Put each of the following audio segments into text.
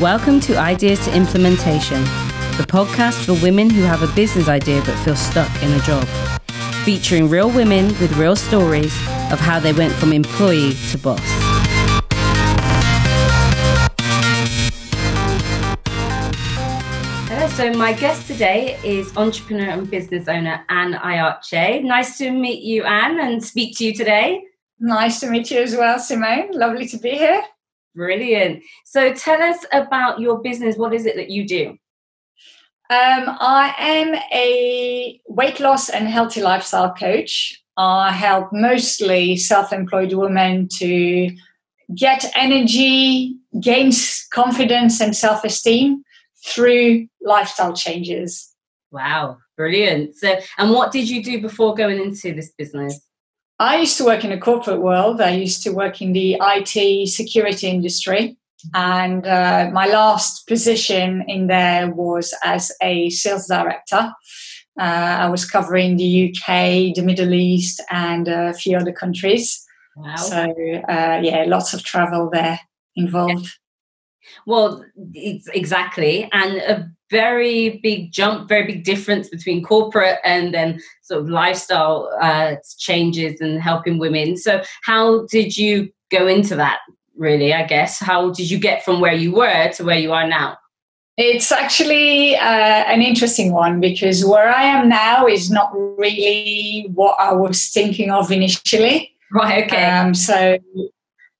Welcome to Ideas to Implementation, the podcast for women who have a business idea but feel stuck in a job. Featuring real women with real stories of how they went from employee to boss. Hello, so my guest today is entrepreneur and business owner Anne Iarchy. Nice to meet you, Anne, and speak to you today. Nice to meet you as well, Simone. Lovely to be here. Brilliant. So tell us about your business. What is it that you do? I am a weight loss and healthy lifestyle coach. I help mostly self-employed women to get energy, gain confidence and self-esteem through lifestyle changes. Wow, brilliant. So, and what did you do before going into this business? I used to work in a corporate world. I used to work in the IT security industry. And my last position in there was as a sales director. I was covering the UK, the Middle East, and a few other countries. Wow. So, lots of travel there involved. Yeah. Well, it's exactly. And a very big jump, very big difference between corporate and then sort of lifestyle changes and helping women. So how did you go into that, really, I guess? How did you get from where you were to where you are now? It's actually an interesting one because where I am now is not really what I was thinking of initially. Right, okay. So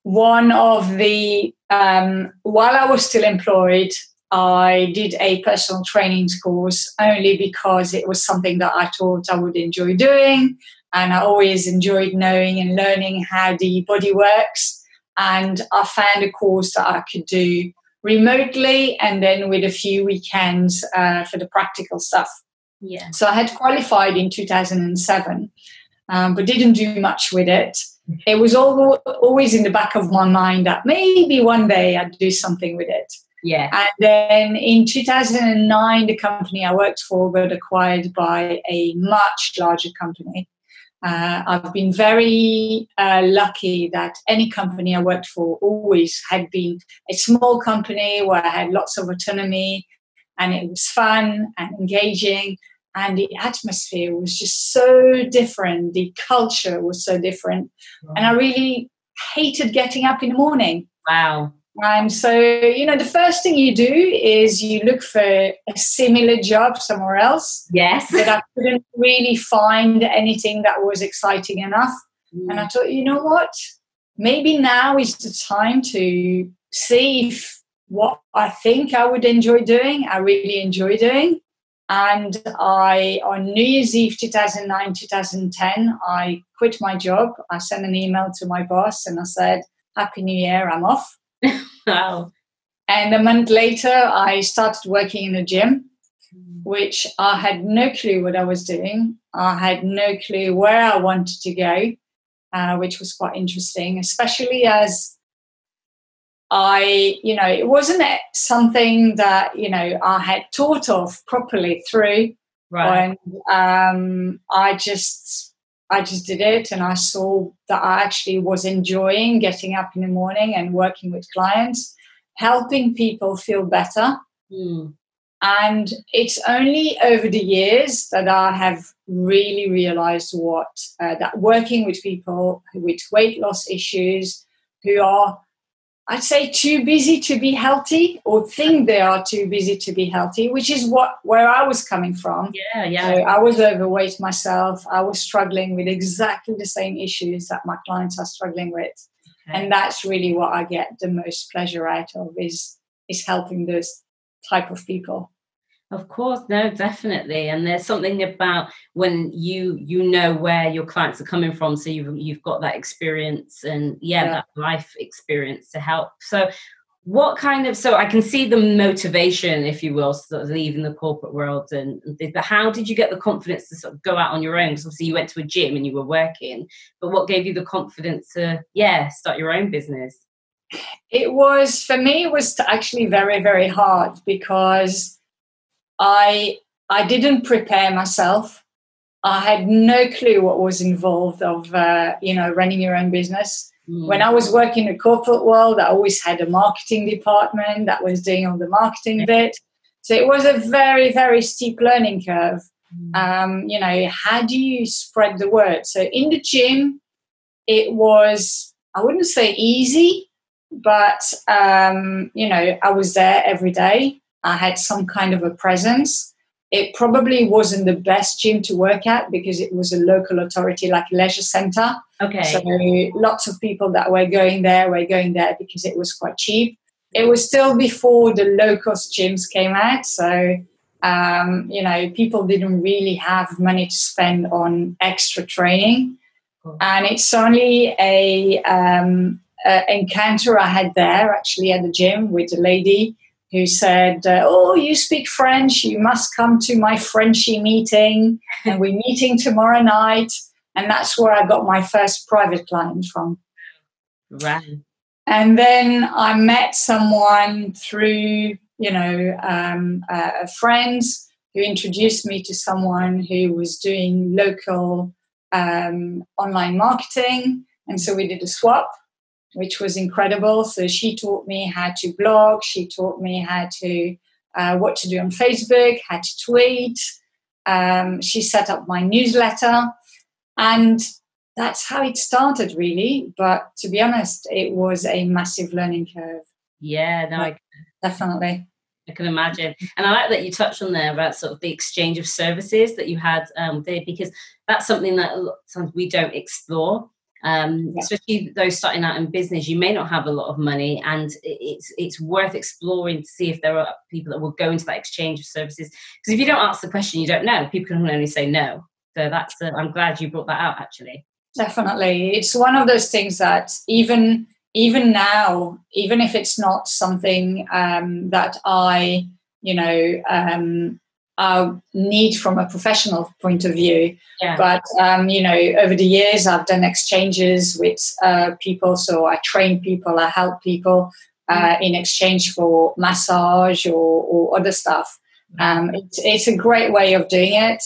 one of the, while I was still employed, I did a personal training course only because it was something that I thought I would enjoy doing. And I always enjoyed knowing and learning how the body works. And I found a course that I could do remotely and then with a few weekends for the practical stuff. Yeah. So I had qualified in 2007, but didn't do much with it. It was always in the back of my mind that maybe one day I'd do something with it. Yeah. And then in 2009, the company I worked for got acquired by a much larger company. I've been very lucky that any company I worked for always had been a small company where I had lots of autonomy and it was fun and engaging. And the atmosphere was just so different. The culture was so different. Wow. And I really hated getting up in the morning. Wow. And so, the first thing you do is you look for a similar job somewhere else. Yes. But I couldn't really find anything that was exciting enough. And I thought, you know what? Maybe now is the time to see if what I think I would enjoy doing, I really enjoy doing. And on New Year's Eve 2009, 2010, I quit my job. I sent an email to my boss and I said, Happy New Year, I'm off. Wow. And a month later, I started working in a gym, which I had no clue what I was doing. I had no clue where I wanted to go, which was quite interesting, especially as it wasn't something that, I had thought of properly through. Right. And I just did it, and I saw that I actually was enjoying getting up in the morning and working with clients, helping people feel better. And it's only over the years that I have really realized that working with people with weight loss issues who are, I'd say, too busy to be healthy or think they are too busy to be healthy, which is where I was coming from. Yeah. So I was overweight myself. I was struggling with exactly the same issues that my clients are struggling with. Okay. And that's really what I get the most pleasure out of is helping those type of people. Of course, no, definitely. And there's something about when you know where your clients are coming from, so you've got that experience and that life experience to help. So so I can see the motivation, if you will, sort of leaving the corporate world, but how did you get the confidence to sort of go out on your own? Because obviously you went to a gym and you were working, but what gave you the confidence to start your own business? For me, it was actually very, very hard because I didn't prepare myself. I had no clue what was involved of, running your own business. When I was working in the corporate world, I always had a marketing department that was doing all the marketing bit. So it was a very, very steep learning curve. How do you spread the word? So in the gym, it was, I wouldn't say easy, but, I was there every day. I had some kind of a presence. It probably wasn't the best gym to work at because it was a local authority, like a leisure center. Okay. So lots of people that were going there because it was quite cheap. It was still before the low-cost gyms came out. So, people didn't really have money to spend on extra training. And it's only a encounter I had there, actually, at the gym with a lady who said, oh, you speak French, you must come to my Frenchy meeting, and we're meeting tomorrow night. And that's where I got my first private client from. Right. And then I met someone through, friends who introduced me to someone who was doing local online marketing. And so we did a swap, which was incredible. So she taught me how to blog. She taught me how to what to do on Facebook, how to tweet. She set up my newsletter. And that's how it started, really. But to be honest, it was a massive learning curve. Yeah, no, definitely. I can imagine. And I like that you touched on there about sort of the exchange of services that you had there, because that's something that a lot of times we don't explore. Especially those starting out in business, you may not have a lot of money, and it's worth exploring to see if there are people that will go into that exchange of services. Because if you don't ask the question, you don't know. People can only say no. So that's I'm glad you brought that out, actually. Definitely. It's one of those things that even now, even if it's not something that I need from a professional point of view. Yeah. But, over the years, I've done exchanges with people. So I train people, I help people in exchange for massage or other stuff. It's a great way of doing it.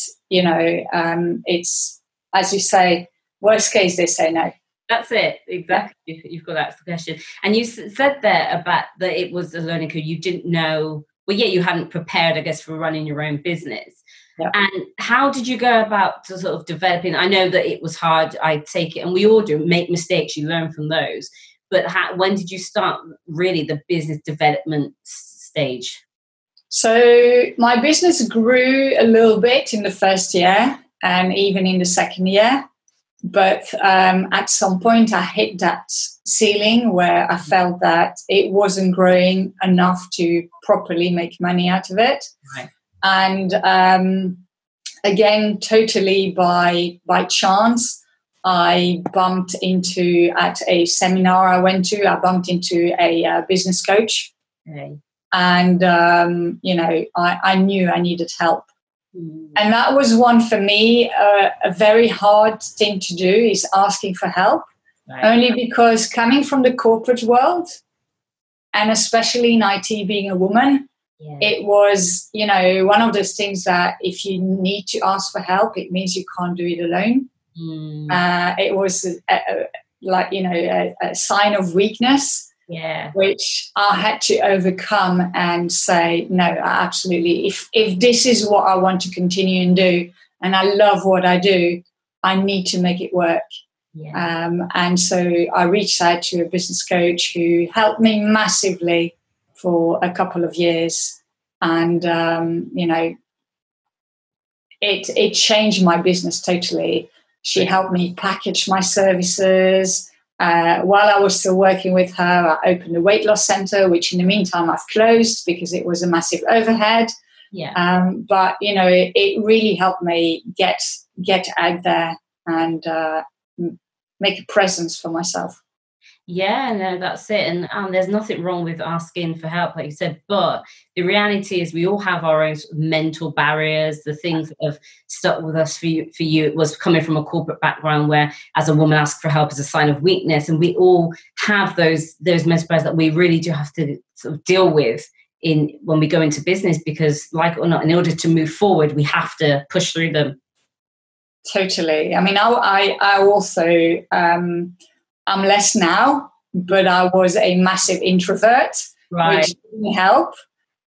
It's, as you say, worst case, they say no. That's it. Exactly. You've got to ask the question. And you said there about that it was a learning curve. You didn't know. Well, yeah, you hadn't prepared, I guess, for running your own business. Yeah. And how did you go about to sort of developing? I know that it was hard. I take it, and we all do make mistakes. You learn from those. But when did you start really the business development stage? So my business grew a little bit in the first year and even in the second year. But at some point, I hit that ceiling where I felt that it wasn't growing enough to properly make money out of it. Right. And again, totally by chance, I bumped into, at a seminar I went to, I bumped into a business coach. Okay. And, I knew I needed help. And that was one for me, a very hard thing to do is asking for help. Right. Only because coming from the corporate world, and especially in IT being a woman, it was, one of those things that if you need to ask for help, it means you can't do it alone. It was a sign of weakness. Yeah, which I had to overcome and say, no, absolutely. If this is what I want to continue and do, and I love what I do, I need to make it work. Yeah. And so I reached out to a business coach who helped me massively for a couple of years. And, it changed my business totally. She helped me package my services. While I was still working with her, I opened a weight loss center, which in the meantime I've closed because it was a massive overhead. Yeah. But it really helped me get out there and make a presence for myself. Yeah, no, that's it. And there's nothing wrong with asking for help, like you said. But the reality is we all have our own sort of mental barriers, the things that have stuck with us. For you, it was coming from a corporate background where as a woman ask for help is a sign of weakness. And we all have those mental barriers that we really do have to sort of deal with when we go into business, because like or not, in order to move forward, we have to push through them. Totally. I mean, I also... I'm less now, but I was a massive introvert, which didn't help.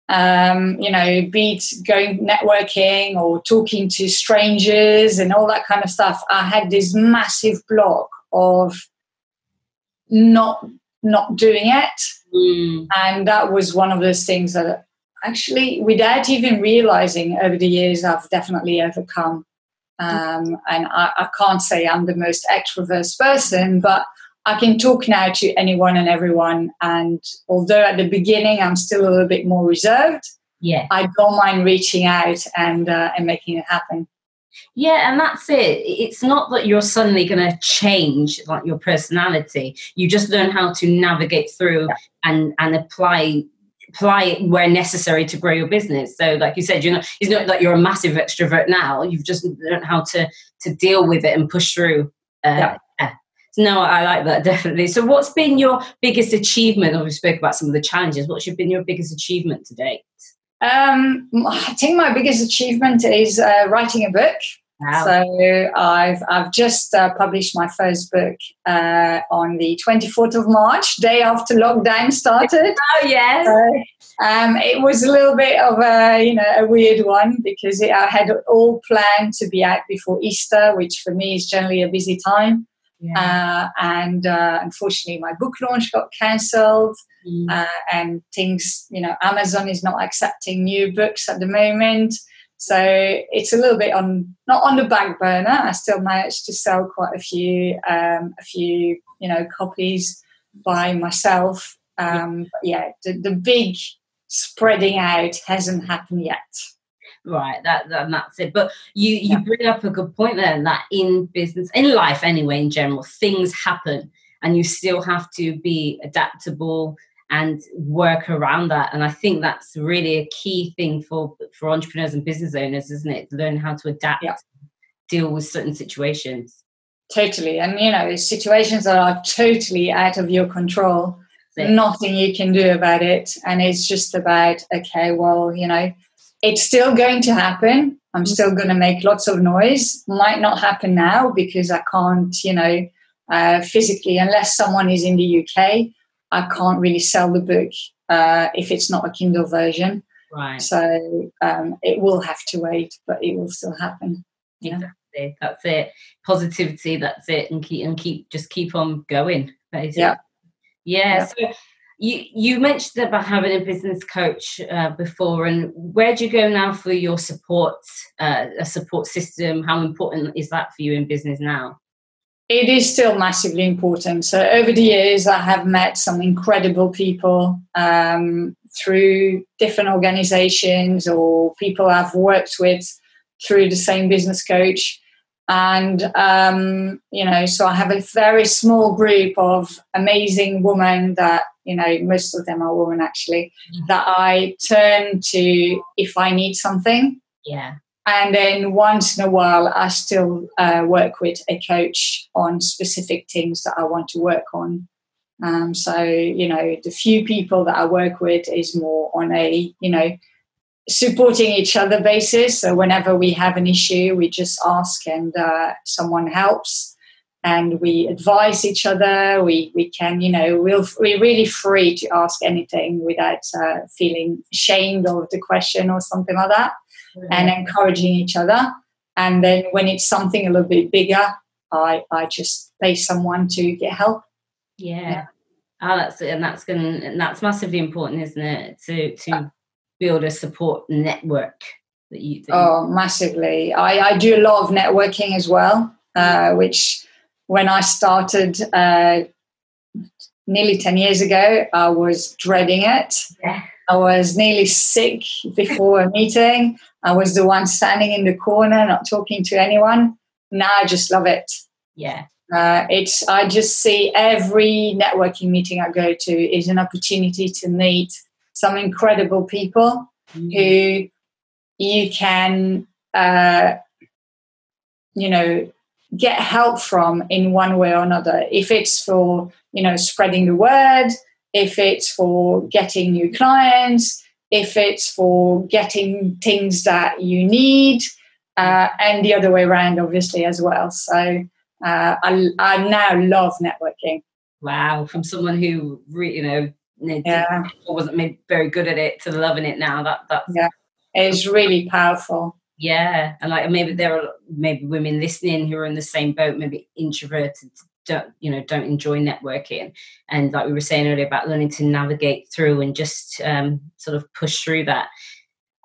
Be it going networking or talking to strangers and all that kind of stuff. I had this massive block of not doing it. And that was one of those things that actually, without even realizing over the years, I've definitely overcome. And I can't say I'm the most extrovert person, but I can talk now to anyone and everyone. And although at the beginning I'm still a little bit more reserved, I don't mind reaching out and making it happen. Yeah, and that's it. It's not that you're suddenly going to change like your personality. You just learn how to navigate through and apply it where necessary to grow your business. So like you said, it's not like you're a massive extrovert now. You've just learned how to deal with it and push through. No, I like that, definitely. So what's been your biggest achievement? We spoke about some of the challenges. What's been your biggest achievement to date? I think my biggest achievement is writing a book. Wow. So I've just published my first book on the 24th of March, day after lockdown started. Oh, yeah. So, it was a little bit of a weird one because I had all planned to be out before Easter, which for me is generally a busy time. Yeah. And unfortunately, my book launch got cancelled. And things, Amazon is not accepting new books at the moment. So it's a little bit not on the back burner. I still managed to sell quite a few copies by myself. But the big spreading out hasn't happened yet. Right, that's it. But you bring up a good point there, that in business, in life anyway, in general, things happen and you still have to be adaptable and work around that. And I think that's really a key thing for entrepreneurs and business owners, isn't it? Learn how to adapt, deal with certain situations. Totally. And, situations that are totally out of your control, nothing you can do about it. And it's just about, okay, well, it's still going to happen. I'm still going to make lots of noise. Might not happen now because I can't, physically, unless someone is in the UK, I can't really sell the book if it's not a Kindle version. Right. So it will have to wait, but it will still happen. Exactly. That's it. Positivity. That's it. And keep on going. Basically. Yeah. So you mentioned about having a business coach before, and where do you go now for your support? A support system. How important is that for you in business now? It is still massively important. So over the years, I have met some incredible people through different organizations or people I've worked with through the same business coach. And, so I have a very small group of amazing women that, most of them are women actually, that I turn to if I need something. Yeah. And then once in a while, I still work with a coach on specific things that I want to work on. The few people that I work with is more on a, supporting each other basis. So whenever we have an issue, we just ask and someone helps and we advise each other. We can, we're really free to ask anything without feeling ashamed of the question or something like that. And encouraging each other. And then when it's something a little bit bigger, I just pay someone to get help. Yeah. Oh, that's it. And that's massively important, isn't it? To build a support network that you massively. I do a lot of networking as well, which when I started nearly 10 years ago, I was dreading it. Yeah. I was nearly sick before a meeting. I was the one standing in the corner, not talking to anyone. Now I just love it. Yeah. I just see every networking meeting I go to is an opportunity to meet some incredible people who you can, get help from in one way or another. If it's for, spreading the word, if it's for getting new clients, if it's for getting things that you need, and the other way around, obviously, as well. So I now love networking. Wow, from someone who wasn't maybe very good at it to loving it now. That's it's really powerful. Yeah, and like maybe there are women listening who are in the same boat, maybe introverted, don't enjoy networking, and like we were saying earlier about learning to navigate through and just sort of push through that.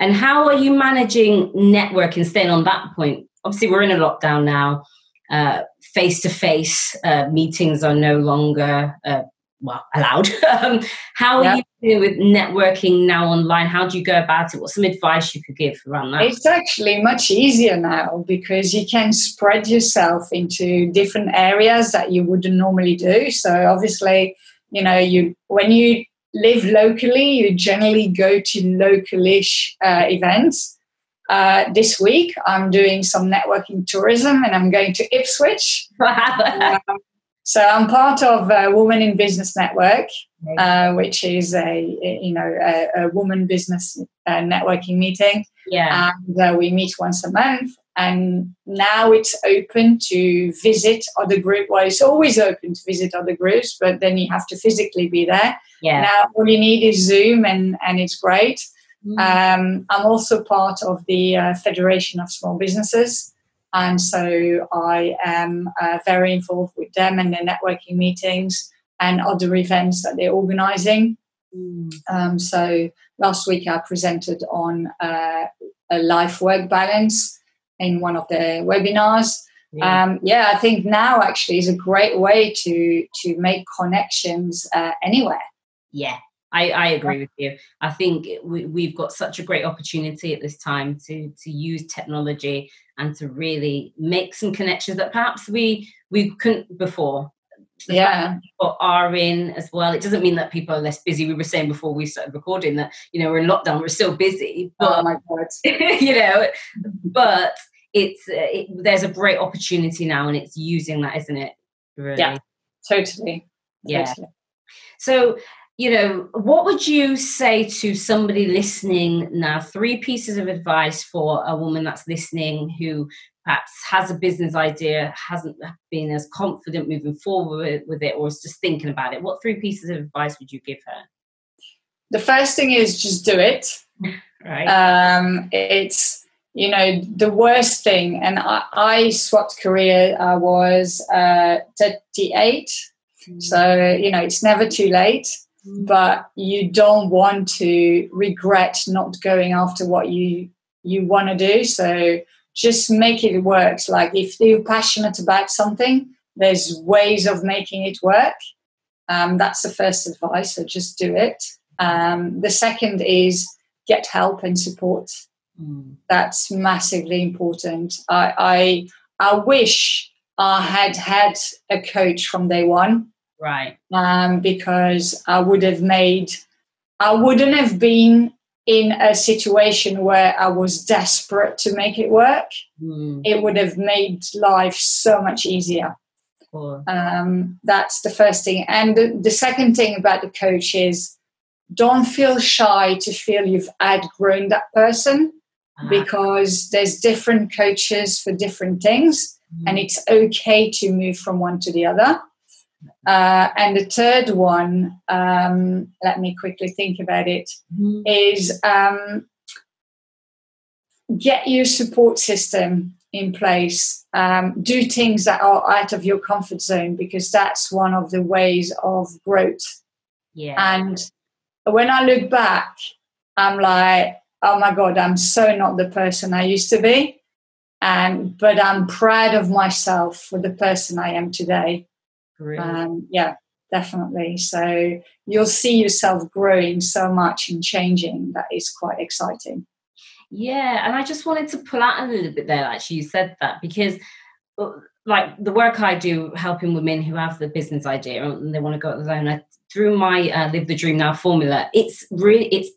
And how are you managing networking? Staying on that point, obviously we're in a lockdown now. Face-to-face meetings are no longer allowed. How are you doing with networking now online? How do you go about it? What's some advice you could give around that? It's actually much easier now because you can spread yourself into different areas that you wouldn't normally do. So obviously, when you live locally, you generally go to localish events. This week, I'm doing some networking tourism, and I'm going to Ipswich. So I'm part of Women in Business Network, which is a woman business networking meeting. Yeah, and we meet once a month. And now it's open to visit other groups. Well, it's always open to visit other groups, but then you have to physically be there. Yeah. Now all you need is Zoom, and it's great. I'm also part of the Federation of Small Businesses, and so I am very involved with them and their networking meetings and other events that they're organising. So last week I presented on a life-work balance in one of the webinars. I think now actually is a great way to make connections anywhere. Yeah. I agree with you. I think we've got such a great opportunity at this time to use technology and to really make some connections that perhaps we couldn't before. People are in as well. It doesn't mean that people are less busy. We were saying before we started recording that we're in lockdown, we're still busy. But, oh my God! But there's a great opportunity now, and it's using that, isn't it? Really? Yeah, totally. Yeah. Totally. So, what would you say to somebody listening now? 3 pieces of advice for a woman that's listening who perhaps has a business idea, hasn't been as confident moving forward with it, or is just thinking about it. What 3 pieces of advice would you give her? The first thing is just do it. Right. It's, the worst thing. And I swapped career. I was 38. So, it's never too late. But you don't want to regret not going after what you want to do. So just make it work. Like if you're passionate about something, there's ways of making it work. That's the first advice. So just do it. The second is get help and support. That's massively important. I wish I had a coach from day one. Right. Because I wouldn't have been in a situation where I was desperate to make it work. It would have made life so much easier. Cool. That's the first thing. And the second thing about the coach is don't feel shy to feel you've outgrown that person, because there's different coaches for different things, and it's okay to move from one to the other. And the third one, let me quickly think about it, is get your support system in place. Do things that are out of your comfort zone, because that's one of the ways of growth. Yeah. And when I look back, I'm like, oh my God, I'm so not the person I used to be. But I'm proud of myself for the person I am today. Yeah, definitely. So you'll see yourself growing so much and changing. That is quite exciting. Yeah, and I just wanted to pull out a little bit there, actually, you said that, because like the work I do helping women who have the business idea and they want to go it alone, through my Live the Dream Now formula, it's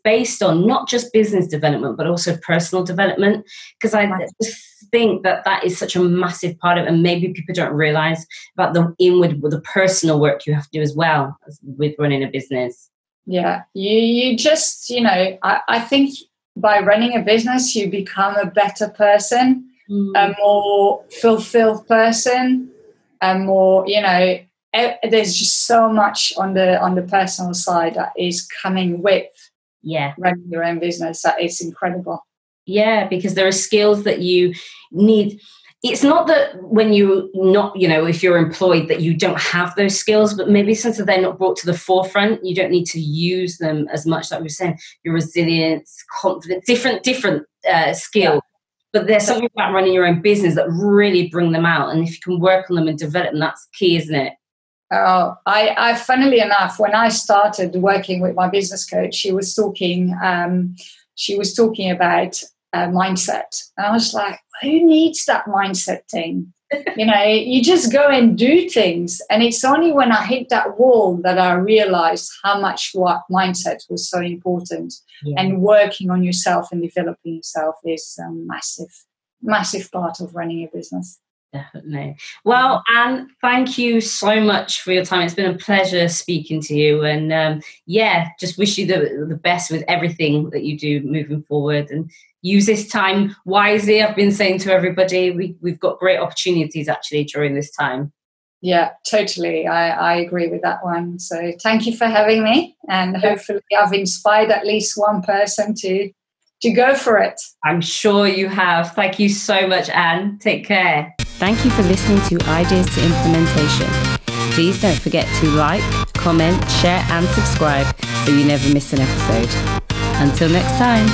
based on not just business development, but also personal development, because I just think that is such a massive part of it, and maybe people don't realize about the personal work you have to do as well with running a business. Yeah, you just, I think by running a business, you become a better person, a more fulfilled person. more, there's just so much on the personal side that is coming with running your own business. That is incredible. Yeah, because there are skills that you need. It's not that when you're not, if you're employed that you don't have those skills, but maybe since they're not brought to the forefront, you don't need to use them as much. Like we were saying, your resilience, confidence, different skills. Yeah. But there's something about running your own business that really bring them out. And if you can work on them and develop them, that's key, isn't it? Oh, I funnily enough, when I started working with my business coach, she was talking about mindset. And I was like, who needs that mindset thing? You just go and do things. And it's only when I hit that wall that I realized how much what mindset was so important. Yeah. And working on yourself and developing yourself is a massive part of running a business. Definitely. Well, Anne, thank you so much for your time. It's been a pleasure speaking to you. And just wish you the best with everything that you do moving forward. And use this time wisely. I've been saying to everybody, we've got great opportunities actually during this time. Yeah, totally. I agree with that one. So thank you for having me. And hopefully I've inspired at least one person to go for it. I'm sure you have. Thank you so much, Anne. Take care. Thank you for listening to Ideas to Implementation. Please don't forget to like, comment, share and subscribe so you never miss an episode. Until next time.